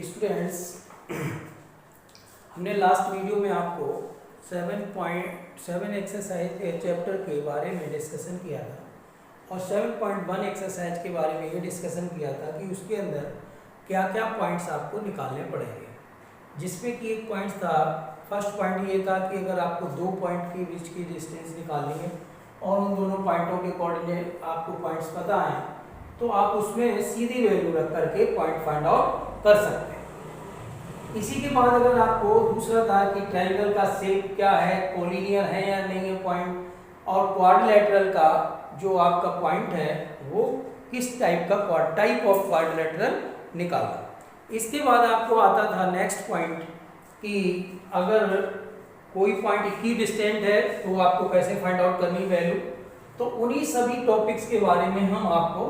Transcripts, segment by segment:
Students, हमने last video में आपको 7.7 एक्सरसाइज के चैप्टर के बारे में डिस्कशन किया था और 7.1 एक्सरसाइज के बारे में ये डिस्कशन किया था कि उसके अंदर क्या क्या पॉइंट्स आपको निकालने पड़ेंगे, जिसमें कि एक पॉइंट था। फर्स्ट पॉइंट ये था कि अगर आपको दो पॉइंट के बीच की डिस्टेंस निकालनी है और उन दोनों पॉइंटों के कोऑर्डिनेट आपको पॉइंट्स पता हैं तो आप उसमें सीधी वैल्यू रख करके पॉइंट फाइंड आउट कर सकते हैं। इसी के बाद अगर आपको दूसरा था कि ट्रायंगल का शेप क्या है, कोलिनियर है या नहीं है पॉइंट, और क्वाड्रिलेटरल का जो आपका पॉइंट है वो किस टाइप का टाइप ऑफ क्वाड्रिलेटरल निकालना। इसके बाद आपको आता था नेक्स्ट पॉइंट कि अगर कोई पॉइंट इक्वी डिस्टेंट है तो आपको कैसे फाइंड आउट करनी वैल्यू। तो उन्हीं सभी टॉपिक्स के बारे में हम आपको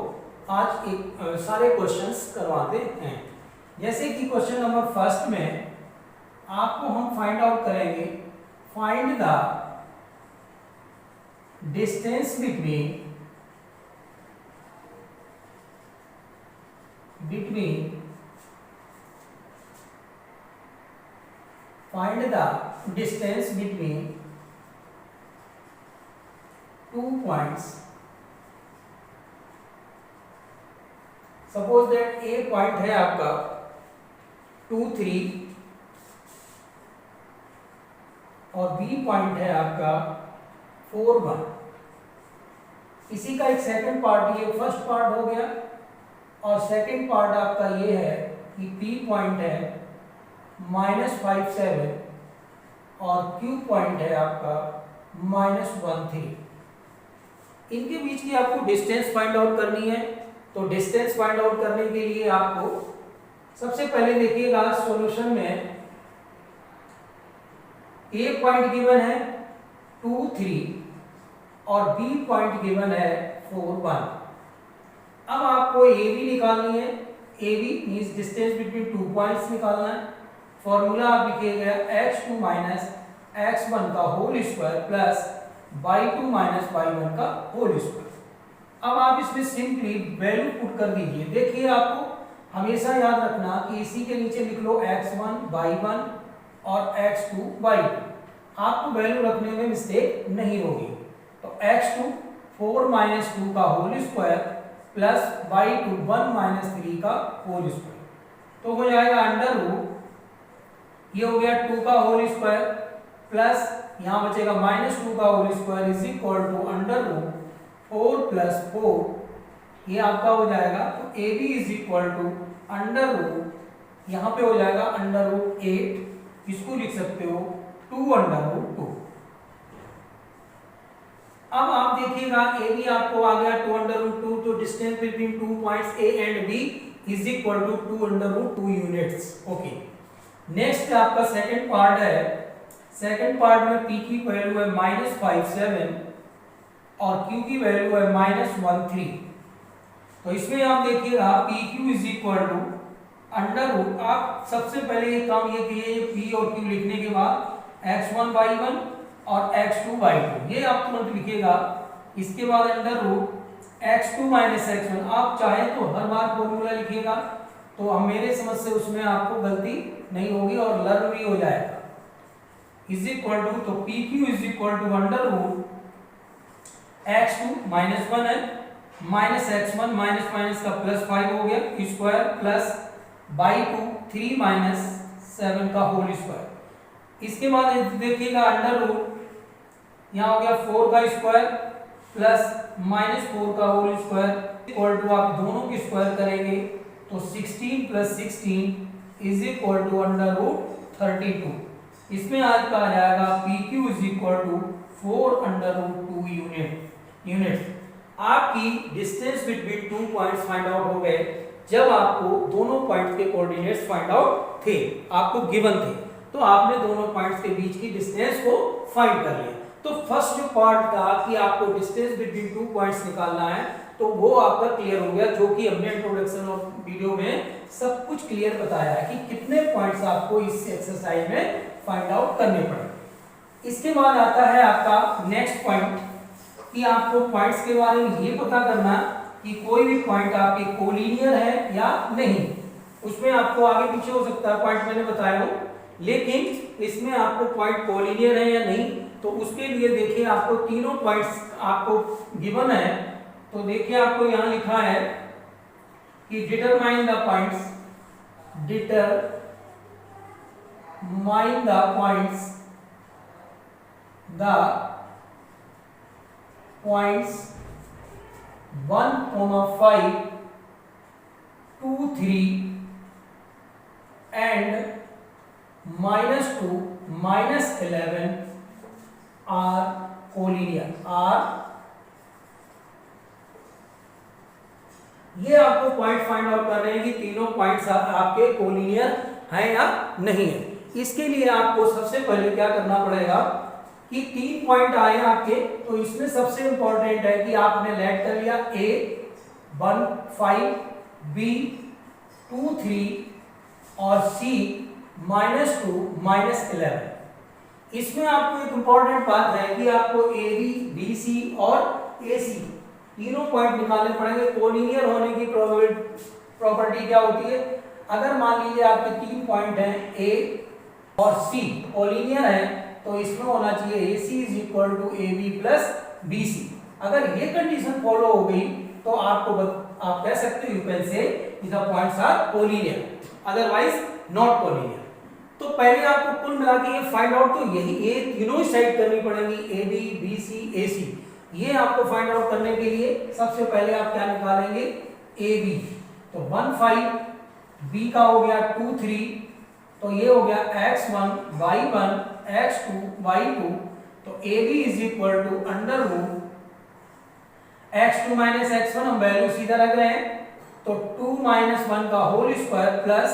आज एक सारे क्वेश्चंस करवाते हैं। जैसे कि क्वेश्चन नंबर फर्स्ट में आपको हम फाइंड आउट करेंगे, find the distance between find the distance between two points. Suppose that A point है आपका 2, 3 और B point है आपका 4, 1। इसी का एक सेकंड पार्ट, ये फर्स्ट पार्ट हो गया, और सेकंड पार्ट आपका ये है कि P पॉइंट है -5, 7 और Q पॉइंट है आपका -1, 3। इनके बीच की आपको डिस्टेंस फाइंड आउट करनी है। तो डिस्टेंस फाइंड आउट करने के लिए आपको सबसे पहले देखिएगा सॉल्यूशन में A पॉइंट गिवन है 2, 3 और B पॉइंट गिवन है 4, 1। अब आपको AB निकालनी है। AB means distance between two points निकालना है। फॉर्मूला आप लिखिएगा x2 माइनस x1 का whole square plus y2 minus y1 का होल स्क्वायर। अब आप इसमें सिंपली वैल्यू पुट कर दीजिए। देखिए, आपको हमेशा याद रखना कि इसी के नीचे लिख लो x1 y1 और x2 y2। आपको वैल्यू रखने में मिस्टेक नहीं होगी। तो x2 4 माइनस 2 का whole square plus y2 1 minus 3 का होल स्क्वायर, तो हो जाएगा अंडर रूट, ये हो गया 2 का होल स्क्वायर प्लस यहाँ बचेगा -2 का whole square is equal to under root 4 plus 4, ये आपका हो जाएगा। तो AB is equal to under root, यहाँ पे हो जाएगा अंडर रूट 8, इसको लिख सकते हो 2 अंडर रूट 2। अब आप देखिएगा AB आपको आ गया 2 अंडर रूट 2, तो distance between two points A and B is equal to 2 under root 2 units. Okay, next आपका सेकंड पार्ट है। सेकंड पार्ट में P की वैल्यू है -5, 7 और Q की वैल्यू है -1, 3। तो इसमें आप देखिएगा PQ is equal to under root, आप सबसे पहले ये काम ये किए, P और Q लिखने के बाद x1 y1 और x2 y2 ये आप तुरंत लिखिएगा। इसके बाद under root x2 minus x1, आप चाहे तो हर बार फॉर्मूला लिखिएगा तो हम मेरे समझ से उसमें आपको गलती नहीं होगी और लर्न भी हो जाएगा। इज इक्वल टू, तो PQ is equal to under root x2 -1 है माइनस x1 माइनस माइनस का +5 हो गया स्क्वायर प्लस y2 3 माइनस 7 का होल स्क्वायर। इसके बाद देखिएगा अंडर रूट, यहाँ हो गया 4 का स्क्वायर प्लस -4 का होल स्क्वायर इक्वल टू, आप दोनों की स्क्वायर करेंगे तो 16 plus 16 is equal to under root 32। इसमें आपका आ जाएगा PQ is equal to 4 under root 2 unit. आपकी distance between two points find out हो गए जब आपको दोनों पॉइंट्स के कोऑर्डिनेट्स फाइंड आउट थे, आपको गिवन थे, तो आपने दोनों पॉइंट्स के बीच की डिस्टेंस को फाइंड कर लिया। तो फर्स्ट जो पार्ट था कि आपको डिस्टेंस बिटवीन टू पॉइंट्स निकालना है, तो वो आपका क्लियर हो गया, जो कि हमने इंट्रोडक्शन और वीडियो में सब कुछ क्लियर बताया है कि कितने पॉइंट्स आपको इस एक्सरसाइज में फाइंड आउट करने पड़ेंगे। इसके बाद आता है आपका नेक्स्ट पॉइंट कि आपको पॉइंट्स के बारे में ये पता करना कि कोई भी पॉइंट आपके कोलिनियर है या नहीं। उसमें आपको आगे पीछे हो सकता है पॉइंट मैंने बताया हो, लेकिन इसमें आपको पॉइंट कोलिनियर है या नहीं, तो उसके लिए देखिए आपको तीनों पॉइंट्स आपको गिवन है। तो देखिए आपको यहां लिखा है कि determine the points, determine the points, the points 1,5, 2, 3 and -2, -11 are collinear, ये आपको पॉइंट फाइंड आउट कर रहे हैं कि तीनों पॉइंट्स आपके कोलिनियर हैं या नहीं है। इसके लिए आपको सबसे पहले क्या करना पड़ेगा कि 3 पॉइंट आए आपके, तो इसमें सबसे इंपॉर्टेंट है कि आपने लेट कर लिया A 1, 5, B 2, 3 और C -2, -11। इसमें आपको एक इंपॉर्टेंट बात है कि आपको AB, BC और AC तीनों पॉइंट निकालने पड़ेंगे। कोलिनियर होने की प्रॉपर्टी क्या होती है, अगर मान लीजिए आपके 3 पॉइंट हैं A और C कोलिनियर है, तो इसमें होना चाहिए AC = AB + BC। अगर ये कंडीशन फॉलो हो गई तो आपको आप कह सकते हो you can say the points are collinear, otherwise not collinear. तो पहले आपको कुल मिला के ये फाइंड आउट, तो यही ये तीनों ही साइड करनी पड़ेगी, AB, BC, AC। ये आपको फाइंड आउट करने के लिए सबसे पहले आप क्या निकालेंगे, AB, तो 1, 5, B का हो गया 2, 3, तो ये हो गया x1, y1, x2, y2, तो AB = x2 - x1, हम वैल्यू सीधा रख रहे हैं, तो 2 - 1 का होल स्क्वायर प्लस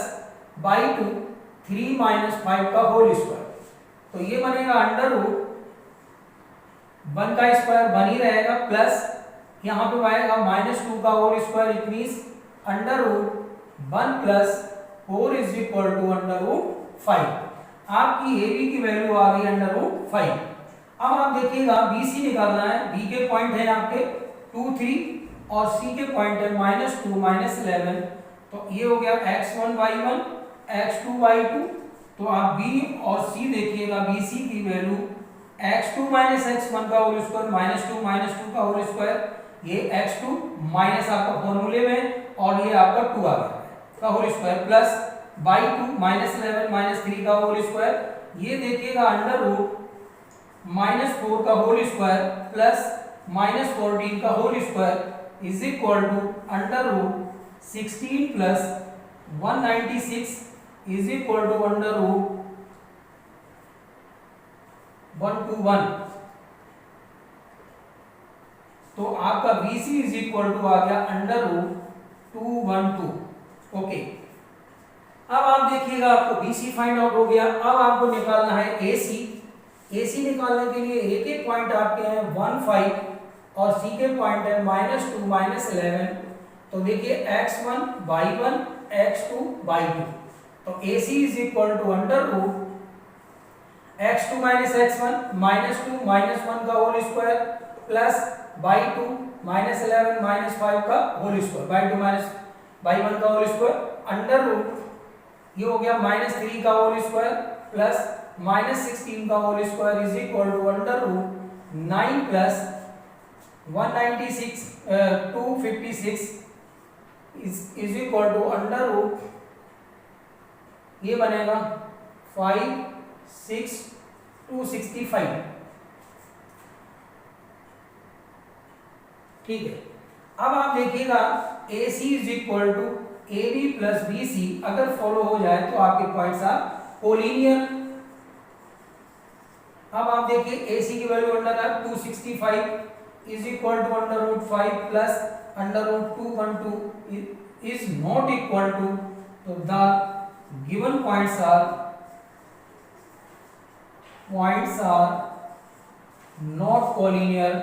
y2 3 - 5 का होल स्क्वायर, तो ये बनेगा √1 का स्क्वायर बन ही रहेगा, प्लस यहाँ पे आएगा -2 का होल स्क्वायर, इट मींस √1 + 4 = √5। आपकी AB की वैल्यू आ गई √5। अब आप देखिएगा BC निकालना है, B के पॉइंट है आपके 2, 3 और C के पॉइंट है -2, -11, तो ये हो गया x1, y1, x2, y2। तो आप B और C देखिएगा, BC की वैल्यू x2 - x1 का होल स्क्वायर, -2 - 2 का होल स्क्वायर, ये x2 माइनस आपका फॉर्मूले में, और ये आपका 2 आ गया का होल स्क्वायर, प्लस y2 -11 - 3 का होल स्क्वायर, ये देखिएगा √-4 का होल स्क्वायर प्लस -14 का whole square is equal to √16 + 196 is equal to √121। तो आपका BC = आ गया √212। ओके, अब आप देखिएगा आपको BC फाइंड आउट हो गया। अब आपको निकालना है AC। AC निकालने के लिए एक एक पॉइंट आपके हैं 1, 5 और C के पॉइंट है -2, -11, तो देखिए x1, y1, x2, y2, तो AC = √x2 - x1 -2 - 1 का होल स्क्वायर प्लस y2 -11 - 5 का होल स्क्वायर, y2 - y1 का होल स्क्वायर, ये हो गया -3 का होल स्क्वायर प्लस -16 का whole square is equal to √9 + 196 256 is equal to ये बनेगा 5, 6, 265। ठीक है, अब आप देखिएगा AC = AB + BC अगर फॉलो हो जाए तो आपके पॉइंट्स आर कोलिनियर। अब आप देखिए AC की value 265 is equal to √5 plus √212 is not equal to, तो the given points are not collinear.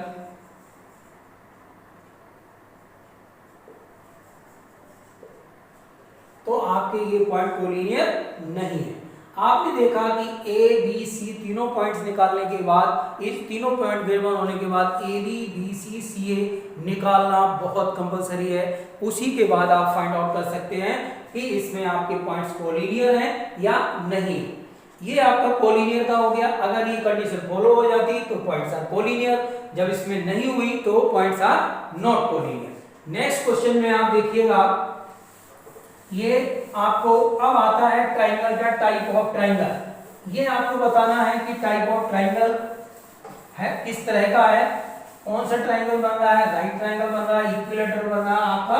तो आपके ये पॉइंट कोलिनियर नहीं है। आपने देखा कि A, B, C तीनों पॉइंट्स निकालने के बाद, इस तीनों पॉइंट गिवन होने के बाद AB, BC, CA निकालना बहुत कंपलसरी है, उसी के बाद आप फाइंड आउट कर सकते हैं कि इसमें आपके पॉइंट्स कोलिनियर हैं या नहीं। ये आपका कोलिनियर का हो गया। अगर ये कंडीशन फॉलो हो जाती तो पॉइंट्स आर कोलिनियर, जब इसमें नहीं हुई तो points are not collinear. Next question में आप देखिएगा, ये आपको अब आता है ट्राइंगल का टाइप ऑफ ट्राइंगल। ये आपको बताना है कि टाइप ऑफ ट्राइंगल है किस तरह का है, कौन सा ट्राइंगल बन रहा है, राइट ट्राइंगल बन रहा है, इक्विलेटरल बन रहा है, आपका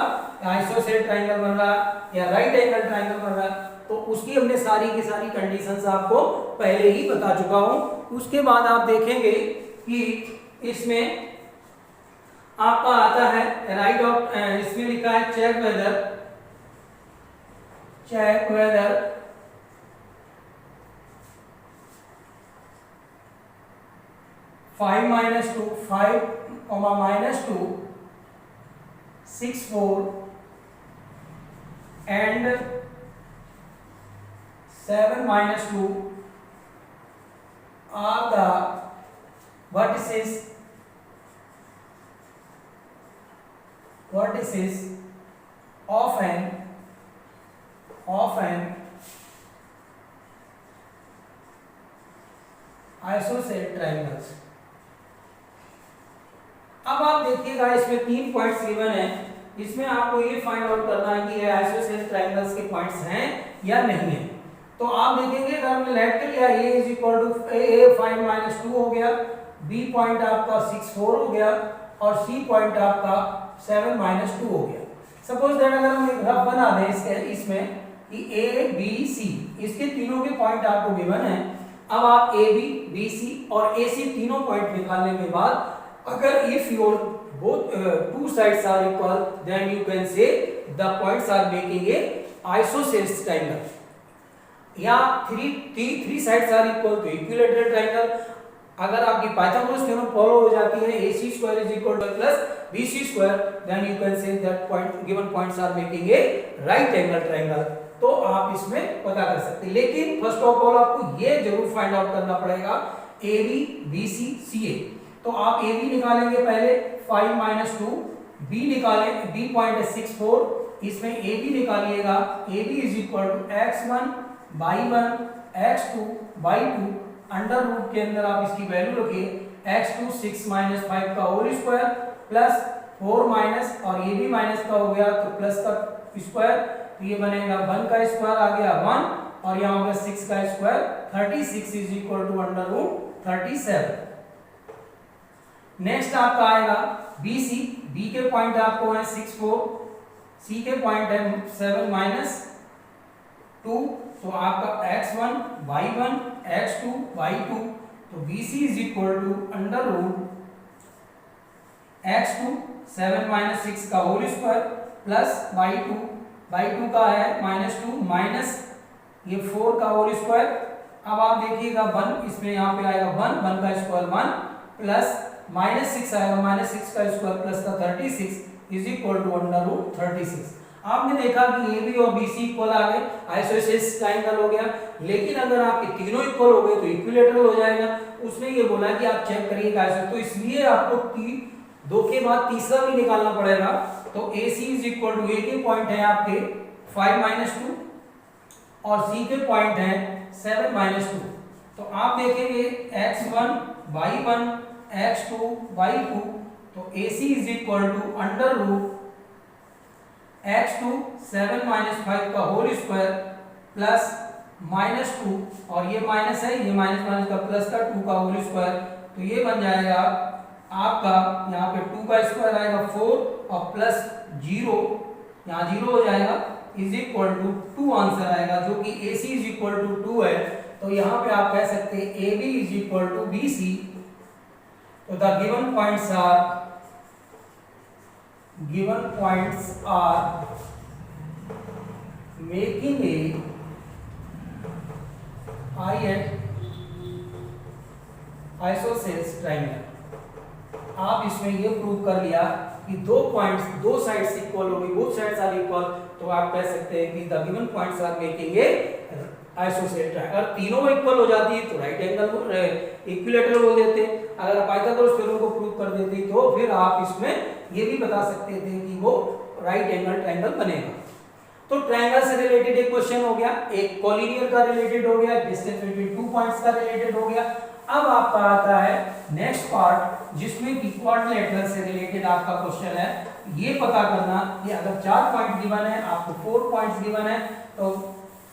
आइसोसेलेस ट्राइंगल बन रहा है या राइट एंगल ट्राइंगल बन रहा है। तो उसकी हमने सारी की सारी कंडीशंस आपको पहले ही बता चुका हूं। उसके बाद आप देखेंगे कि इसमें आपका आता है राइट ऑफ, इसमें लिखा है check whether 5 minus 2 5 minus 2 6 4 and 7 minus 2 are the vertices of an isosceles triangles। अब आप देखिएगा इसमें 3 पॉइंट्स गिवन है, इसमें आपको ये फाइंड आउट करना है कि ये आइसोसेलेस ट्रायंगल्स के पॉइंट्स हैं या नहीं है। तो आप देखेंगे अगर हमने लेट कर लिया a is equal to a 5 minus 2 हो गया, b पॉइंट आपका 6 4 हो गया और c पॉइंट आपका 7 माइनस 2 हो गया। सपोज दैट अगर हम एक ग्राफ बना दें इसमें कि a b c, इसके तीनों के पॉइंट आपको गिवन है। अब आप a b b c और a c तीनों पॉइंट निकालने के बाद अगर if your both two sides are equal then you can say the points are making a isosceles triangle या three sides are equal to equilateral triangle। अगर आपकी Pythagoras theorem follow हो जाती है ac square is equal to plus bc square then you can say that point given points are making a right angle triangle। तो आप इसमें पता कर सकते हैं, लेकिन फर्स्ट ऑफ ऑल आपको ये जरूर फाइंड आउट करना पड़ेगा ab bc ca। तो आप a b निकालेंगे पहले 5 माइनस 2, b निकालें, b पॉइंट है 6 4, इसमें a b निकालिएगा, a b is equal to x1 y1 x2 y2 under root के अंदर आप इसकी वैल्यू रखिए x2 6 माइनस 5 का होल स्क्वायर प्लस 4 माइनस और ये भी माइनस का हो गया तो प्लस का स्क्वायर, तो ये बनेगा 1 का स्क्वायर आ गया 1 और यहाँ होगा 6 का square 36 is equal to under root 37। Next आपका आएगा BC, B के पॉइंट आपको है 6 4, C के पॉइंट है 7 माइनस 2, तो आपका x1 y1 x2 y2, तो BC is equal to under root x2 7 minus 6 का होल स्क्वायर प्लस y2 का है माइनस 2 माइनस ये 4 का होल स्क्वायर। अब आप देखिएगा 1 इसमें यहाँ पे आएगा 1 का स्क्वायर 1 प्लस माइनस 6 आएगा माइनस 6 का स्क्वायर प्लस का 36 is equal to under root 36। आपने देखा कि AB और BC इक्वल आ गए, आइसोसेलेस ट्रायंगल हो गया। लेकिन अगर आपके तीनों इक्वल हो गए तो इक्विलेटरल हो जाएगा। उसने ये बोला कि आप चेक करिएगा ऐसे, तो इसलिए आपको 2 के बाद तीसरा भी निकालना पड़ेगा। तो AC is equal to A के पॉइंट है आपके 5 माइनस 2 और C के पॉइंट है 7 माइनस 2। तो आप देखेंगे x1 y1 x2 y2, तो AC is equal to under root x2 7 minus 5 का होल स्क्वायर प्लस माइनस 2 और ये माइनस है, ये माइनस माइनस का प्लस का 2 का होल स्क्वायर, तो ये बन जाएगा आपका यहाँ पे 2 का स्क्वायर आएगा 4 और प्लस 0 यहाँ 0 हो जाएगा इज इक्वल टू 2 आंसर आएगा, जो कि AC इज इक्वल टू 2 है। तो यहाँ पे आप कह सकते हैं AB is equal to BC। तो the given points are making a isosceles triangle. आप इसमें ये प्रूव कर लिया कि दो पॉइंट्स दो साइड्स इक्वल होगी, बोथ साइड्स आर इक्वल, तो आप कह सकते हैं कि the given points are making a isosceles triangle. अगर तीनों इक्वल हो जाती है तो राइट एंगल इक्विलेटरल बोल देते। अगर आप पाइथागोरस थ्योरम को प्रूव कर देते तो फिर आप इसमें ये भी बता सकते थे कि वो राइट एंगल ट्रायंगल बनेगा। तो ट्रायंगल से रिलेटेड एक क्वेश्चन हो गया, एक कॉलिनियर का रिलेटेड हो गया, डिस्टेंस बिटवीन 2 पॉइंट्स का रिलेटेड हो गया। अब आपका आता है नेक्स्ट पार्ट जिसमें कि क्वाड्रिलेटरल से रिलेटेड आपका क्वेश्चन है। ये पता करना कि अगर 4 पॉइंट गिवन है, आपको 4 पॉइंट्स गिवन है, तो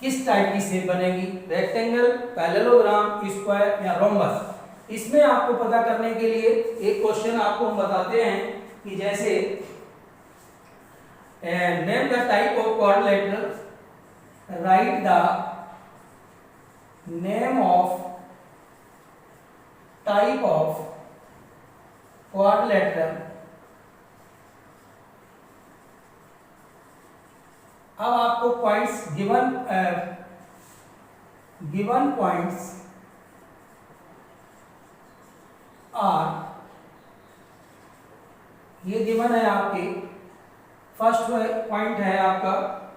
किस टाइप की शेप बनेगी, रेक्टेंगल, पैरेललोग्राम, स्क्वायर या रोम्बस। इसमें आपको पता करने के लिए एक क्वेश्चन आपको हम बताते हैं कि जैसे name the type of quadrilateral, right the name of type of quadrilateral. अब आपको पॉइंट्स गिवन पॉइंट्स आर, ये गिवन है आपके। फर्स्ट पॉइंट है आपका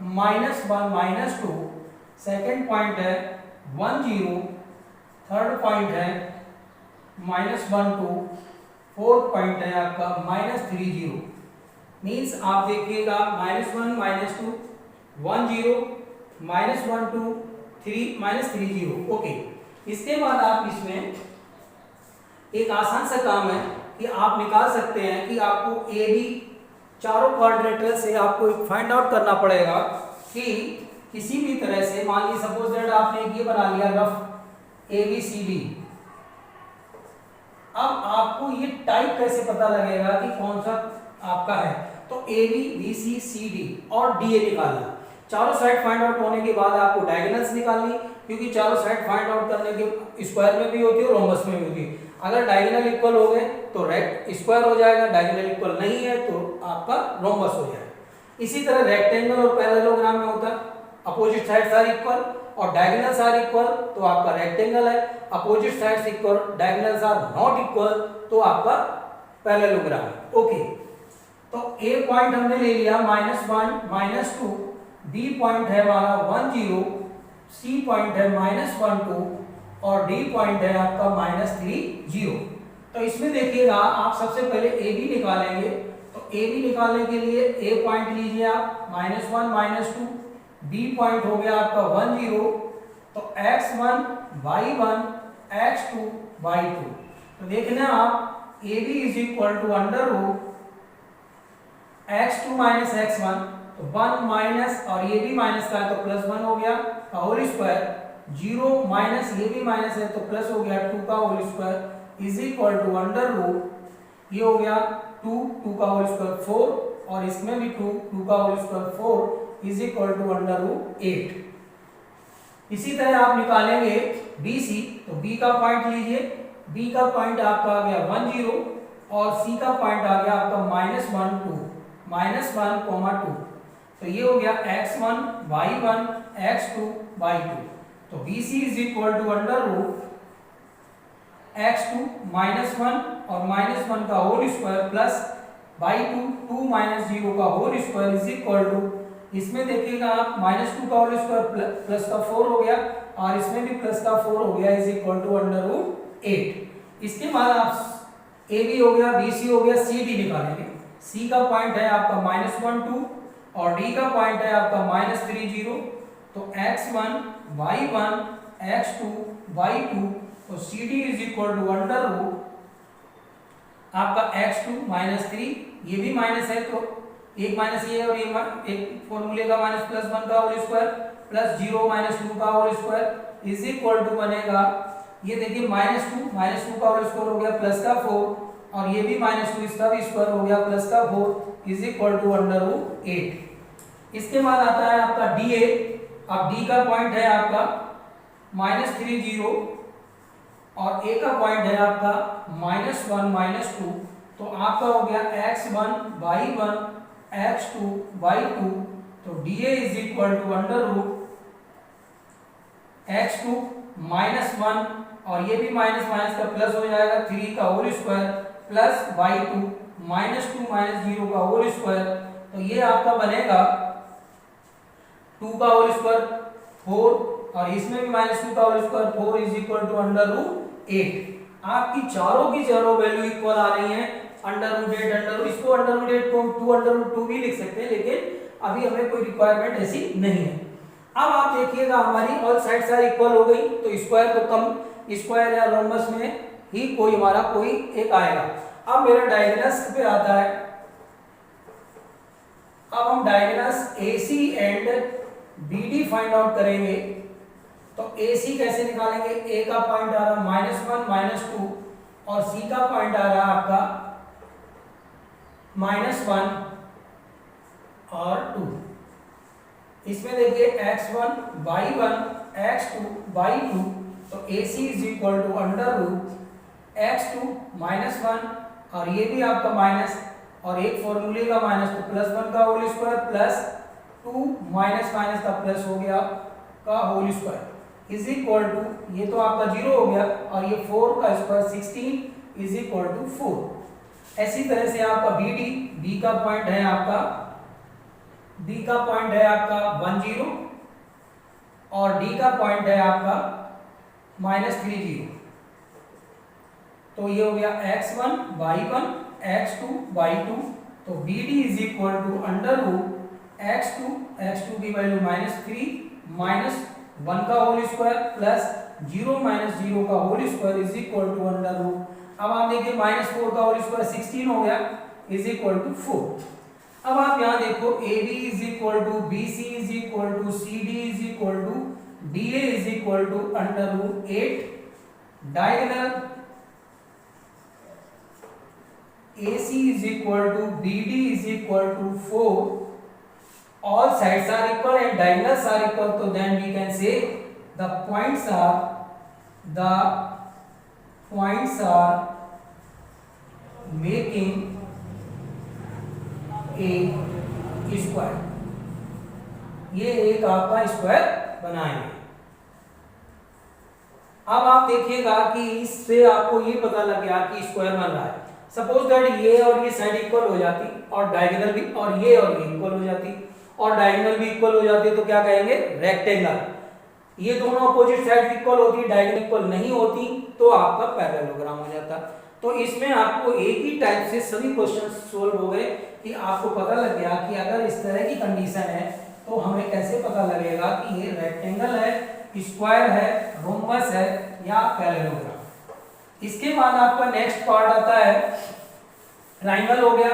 -1 -2, सेकेंड पॉइंट है 1 0, थर्ड पॉइंट है -1 2, फोर्थ पॉइंट है आपका -3 0। मीन्स आप देखिएगा -1 -2 1 0 -1 2 3 -3 0। ओके, इसके बाद आप इसमें एक आसान सा काम है कि आप निकाल सकते हैं कि आपको ए बी चारों क्वाड्रिलेटरल से आपको फाइंड आउट करना पड़ेगा कि किसी भी तरह से, मान लीजिए सपोज दैट आपने ये बना लिया rough A B C D. अब आपको ये टाइप कैसे पता लगेगा कि कौन सा आपका है, तो A B B C C D और डी ए निकालना। चारों साइड फाइंड आउट होने के बाद आपको डायगोनल्स निकालनी, क्योंकि चारों साइड फाइंड आउट करने के स्क्वायर में भी होती है और रोम्बस में भी होती है। अगर डायगोनल इक्वल हो गए तो स्क्वायर हो जाएगा, डायगोनल इक्वल नहीं है तो आपका रोम्बस हो जाएगा। इसी तरह रेक्टेंगल और पैरेललोग्राम में होता है, अपोजिट साइड्स आर इक्वल और डायगोनल्स आर इक्वल तो आपका रेक्टेंगल है, opposite sides equal, diagonals are not equal तो आपका पैरेललोग्राम है। ओके, तो ए पॉइंट हमने ले लिया -1 -2, बी पॉइंट है हमारा 1 0, सी पॉइंट है -1 2 और डी पॉइंट है आपका -3 0। तो इसमें देखिएगा आप सबसे पहले ए बी निकालेंगे। तो ए बी निकालने के लिए ए पॉइंट लीजिए आप -1 -2, बी पॉइंट हो गया आपका 1 0, तो x1 y1 x2 y2। तो देखना आप A B is equal to under root x2 - x1, तो 1 माइनस और ये भी माइनस का है तो +1 हो गया का होल स्क्वायर, 0 माइनस ये भी माइनस है तो प्लस हो गया 2 का whole square is equal to under root, ये हो गया 2 का होल स्क्वायर 4 और इसमें भी 2 का whole square 4 is equal to under root 8। इसी तरह आप निकालेंगे बी सी, तो बी का पॉइंट लीजिए, बी का पॉइंट आपका आ गया 1 0 और सी का पॉइंट आ गया आपका -1 2 -1 2, तो ये हो गया x1 y1 x2 y2। तो BC is equal to under root x2 -1 और -1 का होल स्क्वायर प्लस y2 2 -0 का whole square is equal to, इसमें देखिएगा आप -2 का होल स्क्वायर प्लस का 4 हो गया और इसमें भी प्लस का 4 हो गया is equal to under root 8। इसके बाद आप AB हो गया, BC हो गया, CD निकालेंगे। C का पॉइंट है आपका -1 2 और D का पॉइंट है आपका -3 0, तो x1 y1 x2 y2, तो CD is equal to under root आपका x2 -3, ये भी माइनस है तो एक माइनस ये और ये एक फॉर्मूले का -+1 का होल स्क्वायर प्लस 0 -2 का whole square is equal to बनेगा, ये देखिए -2 का होल स्क्वायर हो गया प्लस का 4 और ये भी -2 इसका भी स्क्वायर हो गया प्लस का 4 is equal to under root 8। इसके बाद आता है आपका DA। अब D का पॉइंट है आपका -3 0 और A का पॉइंट है आपका -1 2, तो आपका हो गया x1 y1 x2 y2, तो DA is equal to under root x2 -1 और ये भी माइनस का प्लस हो जाएगा 3 का होल स्क्वायर प्लस y2 -2 -0 का होल स्क्वायर, तो ये आपका बनेगा 2 का होल स्क्वायर 4 और इसमें भी -2 का whole square 4 is equal to under root 8। आपकी चारों की चारों वैल्यू इक्वल आ रही है, अंडर रूट 8 इसको अंडर रूट 8 को 2 अंडर रूट 2 भी लिख सकते हैं, लेकिन अभी हमें कोई रिक्वायरमेंट ऐसी नहीं है। अब आप देखिएगा हमारी ऑल साइड्स आर इक्वल हो गई, तो स्क्वायर तो कम, स्क्वायर या रोमबस में ही कोई हमारा कोई एक आएगा। अब मेरा डायगोनल्स पे आता है, अब हम diagonals AC and BD find out करेंगे। तो AC कैसे निकालेंगे, A का पॉइंट आ रहा -1 -2 और C का पॉइंट आ रहा आपका -1 और 2। इसमें देखिए x1 y1 x2 y2, तो AC is equal to under root x2 -1 और ये भी आपका माइनस और एक फॉर्मूले का माइनस, तो +1 का होल स्क्वायर प्लस 2 माइनस का प्लस हो गया का whole square is equal to, ये तो आपका 0 हो गया और ये 4 का स्क्वायर 16 इज इक्वल टू 4। ऐसी तरह से आपका BD, B का पॉइंट है आपका 10 और D का पॉइंट है आपका -30। तो ये हो गया x1 y1 x2 y2, तो BD is equal to under root x2 की वैल्यू -3 -1 का होल स्क्वायर प्लस 0 -0 का whole square is equal to under root. अब आप देखिए -4 का होल स्क्वायर 16 हो गया इज इक्वल टू 4। अब आप यहां देखो AB is equal to BC is equal to CD is equal to DA is equal to under root 8। Diagonal AC is equal to BD is equal to 4. All sides are equal and diagonals are equal. So then we can say the points are making a square. ये एक आपका square बनाएंगे। अब आप देखिएगा कि इससे आपको ये पता लग गया कि स्क्वायर बन रहा है। सपोज दैट ये और ये साइड इक्वल हो जाती और डायगोनल भी, और ये इक्वल हो जाती और डायगोनल भी इक्वल हो जाती, तो क्या कहेंगे, रेक्टेंगल। ये दोनों अपोजिट साइड इक्वल होती, डायगोनल इक्वल नहीं होती, तो आपका पैरेललोग्राम हो जाता। तो इसमें आपको एक ही टाइप से सभी क्वेश्चन सोल्व हो गए कि आपको पता लग गया कि अगर इस तरह की कंडीशन है तो हमें कैसे पता लगेगा कि ये रेक्टेंगल है, स्क्वायर है, रोम्बस है या पैरेललोग्राम। इसके बाद आपका नेक्स्ट पार्ट आता है ट्राइंगल हो गया,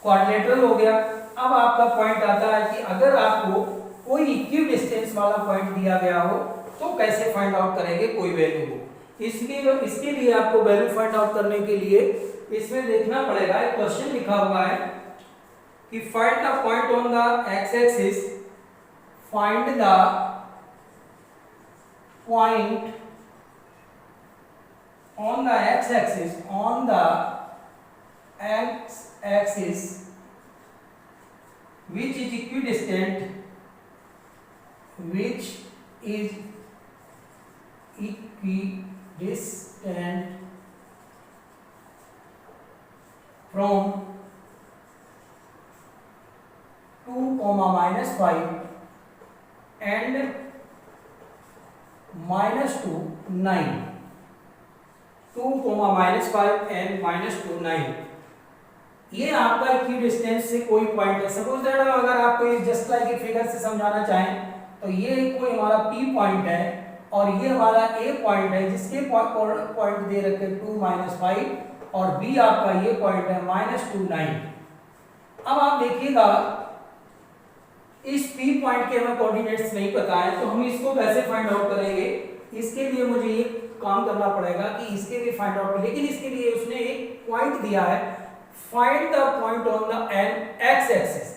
क्वाड्रिलेटरल हो गया। अब आपका पॉइंट आता है कि अगर आपको कोई इक्वी डिस्टेंस वाला पॉइंट दिया गया हो तो कैसे फाइंड आउट करेंगे कोई वैल्यू हो। इसके लिए आपको वैल्यू फाइंड आउट करने के लिए इसमें देखना पड़ेगा, एक क्वेश्चन लिखा हुआ है कि find the point on the x axis, find the point on the x-axis, which is equidistant from 2, -5 and -2, 9. 2, -5 and -2, 9। ये आपका इक्वी डिस्टेंस से कोई पॉइंट है। सपोज दैट अगर आपको जस्ट लाइक फिगर से समझाना चाहें तो ये कोई हमारा P पॉइंट है और ये हमारा A पॉइंट है जिसके पॉइंट दे रखे 2, -5 और B आपका ये पॉइंट है -2, 9। अब आप देखिएगा इस P पॉइंट के हमें कोऑर्डिनेट्स नहीं पता है तो हम इसको कैसे फाइंड आउट करेंगे। इसके लिए मुझे ये काम करना पड़ेगा कि इसके लिए फाइंड आउट, लेकिन इसके लिए उसने एक पॉइंट दिया है, find the point on the x axis,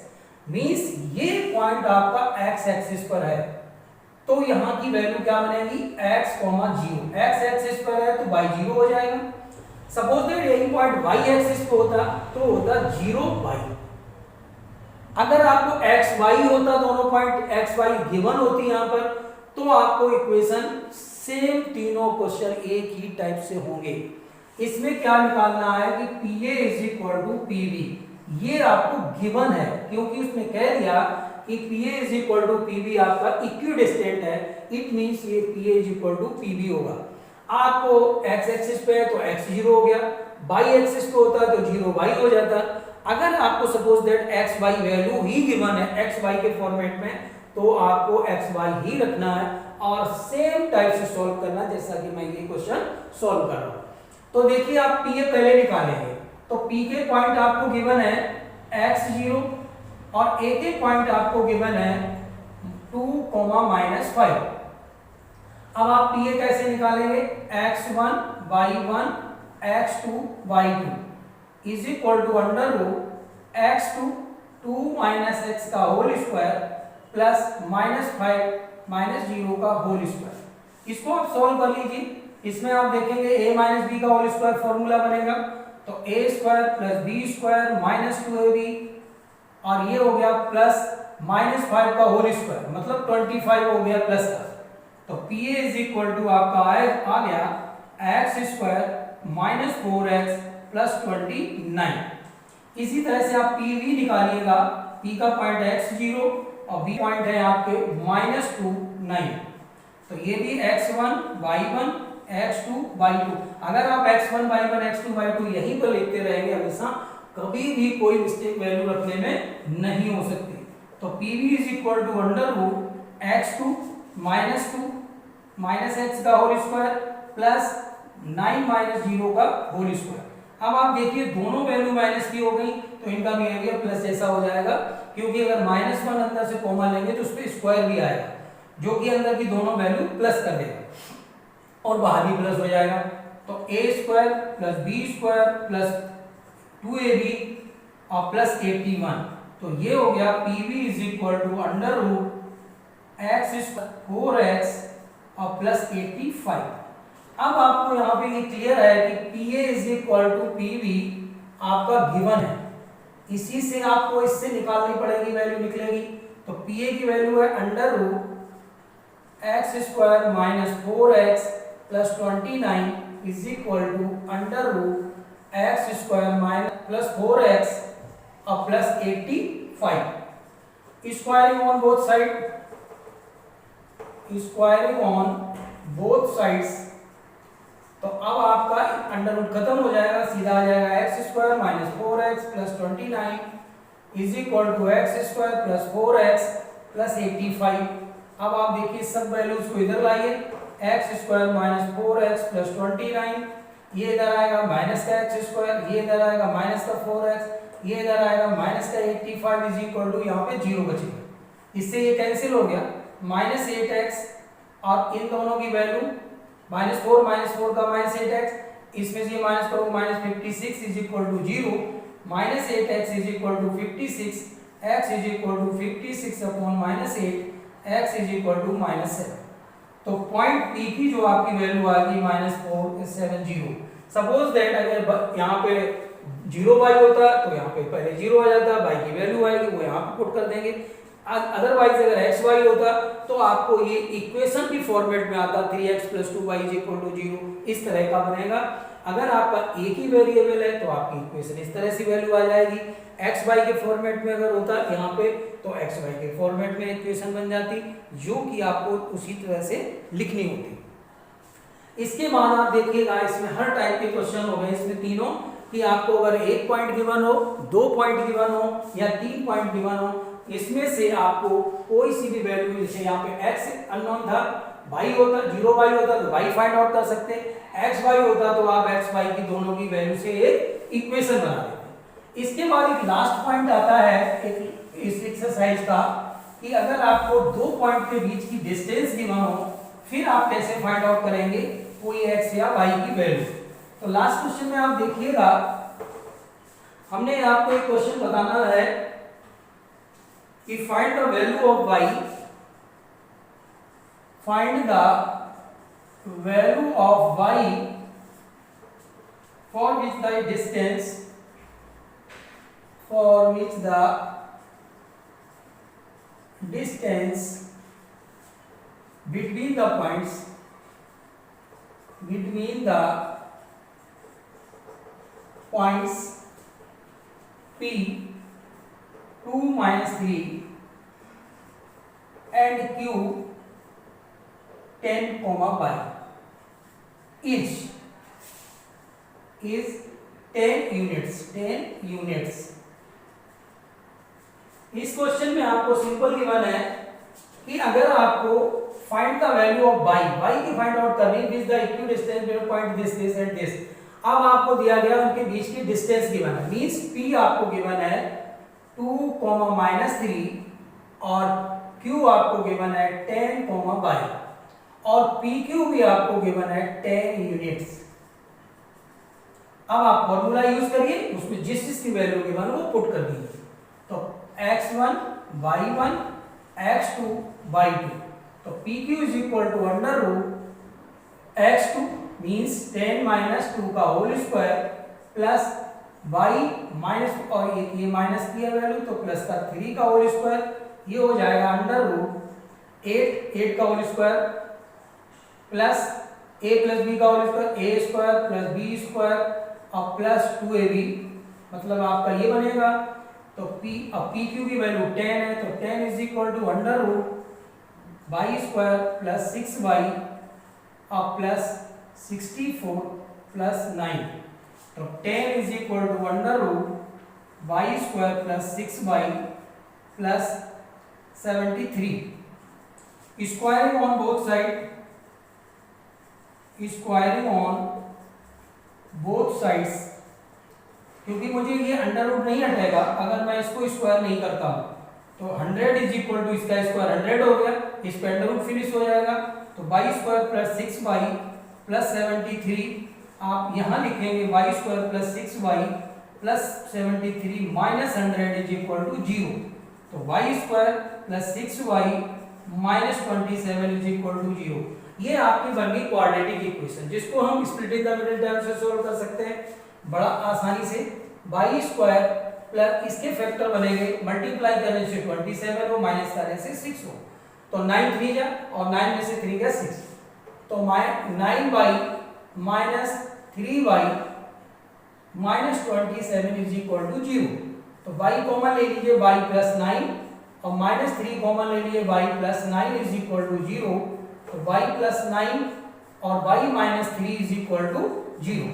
means ये पॉइंट आपका एक्स एक्सिस पर है तो यहाँ की वैल्यू क्या बनेगी, x, 0। एक्स एक्सिस पर है तो y 0 हो जाएगा। सपोज दैट यही पॉइंट y एक्सिस पे होता तो होता 0, y। अगर आपको x y होता, दोनों पॉइंट x y गिवन होती यहाँ पर, तो आपको इक्वेशन सेम तीनों क्वेश्चन एक ही टाइप से होंगे। इसमें क्या निकालना है कि PA is equal to PB, ये आपको गिवन है क्योंकि उसने कह दिया कि PA is equal to PB आपका इक्विडिस्टेंट है, इट मींस ये PA is equal to PB होगा। आपको x एक्सिस पे है तो x 0 हो गया, y एक्सिस पे होता तो 0 y हो जाता। अगर आपको suppose that X Y value ही गिवन है एक्स वाई के फॉर्मेट में, तो आपको एक्स वाई ही रखना है और सेम टाइप से सॉल्व करना जैसा कि मैं ये क्वेश्चन सॉल्व कर रहा हूं। तो देखिए आप पी ए पहले निकालेंगे, तो पी के पॉइंट आपको गिवन है x0 और ए के पॉइंट आपको गिवन है 2, -5। अब आप पी ए कैसे निकालेंगे, x1 y1 x2 y2 is equal to under root x2 2 - x का होल स्क्वायर प्लस -5 - 0 का होल स्क्वायर। इसको आप सॉल्व कर लीजिए। इसमें आप देखेंगे a - b का होल स्क्वायर फॉर्मूला बनेगा, तो a square plus b square minus 2ab और ये हो गया प्लस -5 का होल स्क्वायर मतलब 25 हो गया प्लस का। तो pa इज इक्वल टू आपका आ गया x स्क्वायर -4x प्लस 29। इसी तरह से आप pv निकालिएगा, p का पॉइंट है x0 और b पॉइंट है आपके -2 9। तो ये भी x1 y1 x2 y2। अगर आप x1 y1 x2 y2 यहीं पर लिखते रहेंगे हमेशा, कभी भी कोई मिस्टेक वैल्यू रखने में नहीं हो सकती। तो pv is equal to under root x2 -2 - x का होल स्क्वायर प्लस 9 - 0 का होल स्क्वायर। अब आप देखिए दोनों वैल्यू माइनस की हो गई, तो इनका बिहेवियर प्लस जैसा हो जाएगा, क्योंकि अगर -1 अंदर से कॉमा लेंगे तो उस पर स्क्वायर भी आएगा, जो कि अंदर की दोनों वैल्यू प्लस कर देगा और बाहर भी प्लस हो जाएगा। तो a square plus b square plus 2ab और प्लस 81। तो ये हो गया pv is equal to under root x square 4x और प्लस 85। अब आपको यहाँ पे ये क्लियर है कि pa is equal to pv आपका गिवन है, इसी से आपको इससे निकालनी पड़ेगी, वैल्यू निकलेगी। तो pa की वैल्यू है under root x square minus 4x plus 29 is equal to under root x square minus plus 4x और plus 85। Squaring on both side, squaring on both sides. तो अब आपका अंडर रूट खत्म हो जाएगा, सीधा आ जाएगा x square minus 4x plus 29 is equal to x square plus 4x plus 85। अब आप देखिए सब वैल्यूज को इधर लाइए, x square minus 4x plus 29, ये इधर आएगा माइनस का x स्क्वायर, ये इधर आएगा माइनस का 4x, ये इधर आएगा माइनस का 85 इज इक्वल टू यहाँ पे 0 बचेगा। इससे ये कैंसिल हो गया, -8x और इन दोनों की वैल्यू -4 का -8x, इसमें से माइनस करो -56 is equal to 0, -8x is equal to 56, x is equal to 56 upon -8, x is equal to -7। तो पॉइंट P की जो आपकी वैल्यू आएगी -470। सपोज दैट अगर यहाँ पे 0 y होता तो यहाँ पे पहले 0 आ जाता, y की वैल्यू आएगी वो यहाँ पे पुट कर देंगे। अदरवाइज अगर x y होता तो आपको ये इक्वेशन की फॉर्मेट में आता 3x + 2y = 0, इस तरह का बनेगा। अगर आपका एक ही वेरिएबल है तो आपकी इक्वेशन इस तरह से वैल्यू आ जाएगी। एक्स वाई के फॉर्मेट में अगर होता यहाँ पे तो एक्स वाई के फॉर्मेट में इक्वेशन बन जाती, जो कि आपको उसी तरह से लिखनी होती। इसके बाद आप देखिएगा इसमें हर टाइप के क्वेश्चन हो गए इसमें तीनों, कि आपको अगर 1 पॉइंट गिवन हो, 2 पॉइंट गिवन हो या 3 पॉइंट गिवन हो, इसमें से आपको कोई सी भी वैल्यू, जैसे यहाँ पे x अननोन था, y होता 0 y होता तो y फाइंड आउट कर सकते, x y होता तो आप x y की दोनों की वैल्यू से एक इक्वेशन बना देते। इसके बाद एक लास्ट पॉइंट आता है एक इस एक्सरसाइज का, कि अगर आपको 2 पॉइंट के बीच की डिस्टेंस गिवन हो, फिर आप कैसे फाइंड आउट करेंगे कोई x या y की वैल्यू। तो लास्ट क्वेश्चन में आप देखिएगा, हमने आपको एक क्वेश्चन बताना है कि find the value of y, find the value of y for which the distance between the points P 2 - 3 and Q 10, y each is 10 units। इस क्वेश्चन में आपको सिंपल गिवन है कि अगर आपको find the value of y की find out करनी with the equidistance between point this and this. अब आपको दिया गया उनके बीच की डिस्टेंस गिवन है, मींस p आपको गिवन है 2, -3 और q आपको गिवन है 10, y और pq भी आपको गिवन है 10 यूनिट्स। अब आप फॉर्मूला यूज करिए, उसमें जिस चीज की वैल्यू गिवन वो पुट कर दीजिए। तो x1 y1 x2 y2, तो pq is equal to under root x2 means 10 - 2 का whole square plus y minus और ये माइनस किया वैल्यू तो प्लस का 3 का होल स्क्वायर, ये हो जाएगा अंडर रूट 8 का whole square plus a plus b का whole square a square plus b square और प्लस 2ab, मतलब आपका ये बनेगा। तो pq की वैल्यू 10 है तो 10 is equal to under root y square plus 6y और प्लस 64 प्लस 9, तो 10 is equal to under root y square plus 6y plus 73। Squaring on both side, squaring on both sides, क्योंकि मुझे ये under root नहीं हटेगा अगर मैं इसको स्क्वायर नहीं करता हूं। तो 100 इज इक्वल टू इसका स्क्वायर 100 हो गया, इस पे अंडर रूट फिनिश हो जाएगा। तो y square plus 6y plus 73, आप यहां लिखेंगे y square plus 6y plus 73 minus 100 is equal to 0। तो y square plus 6y minus 27 is equal to 0। ये आपकी बन गई क्वाड्रेटिक इक्वेशन, जिसको हम स्प्लिटिंग द मिडिल टर्म से सोल्व कर सकते हैं बड़ा आसानी से। y स्क्वायर प्लस इसके फैक्टर बनेंगे, मल्टीप्लाई करने से 27 हो माइनस करने से 6 हो, तो 9 3 जा और 9 में से 3 गया 6, तो 9y minus 3y minus 27 is equal to 0। तो y कॉमन ले लीजिए y प्लस 9 और माइनस 3 कॉमन ले लीजिए y plus 9 is equal to 0। तो y प्लस 9 और y minus 3 is equal to 0।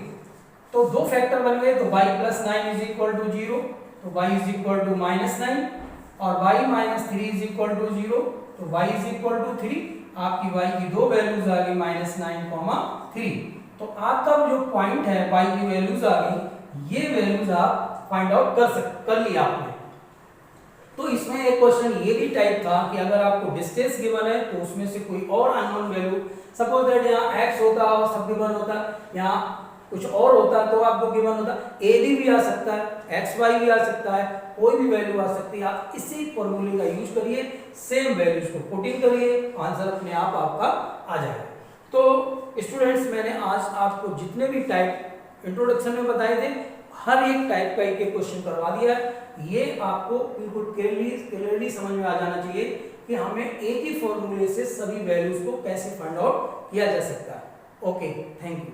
तो दो फैक्टर बन गए, तो y plus 9 is equal to 0, तो y is equal to minus 9 और y minus 3 is equal to 0, तो y इज इक्वल टू 3। आपकी y की दो वैल्यूज आ गई -9, 3। तो आपका जो पॉइंट है y की वैल्यूज आ गई, ये वैल्यूज आप फाइंड आउट कर लिया आपने। तो इसमें एक क्वेश्चन ये भी टाइप था कि अगर आपको डिस्टेंस गिवन है तो उसमें से कोई और अननोन वैल्यू, सपोज दैट यहाँ x होता और सब गिवन होता, यहाँ कुछ और होता तो आपको गिवन होता ab भी आ सकता है, xy भी आ सकता है, कोई भी वैल्यू आ सकती है। आप इसी फॉर्मूले का यूज करिए, सेम वैल्यूज को पुट इन करिए, आंसर अपने आप आपका आ जाएगा। तो स्टूडेंट्स, मैंने आज आपको जितने भी टाइप इंट्रोडक्शन में बताए थे, हर एक टाइप का एक क्वेश्चन करवा दिया है। ये आपको बिल्कुल क्लियरली समझ में आ जाना चाहिए कि हमें एक ही फॉर्मूले से सभी वैल्यूज को कैसे फाइंड आउट किया जा सकता है। Okay, thank you.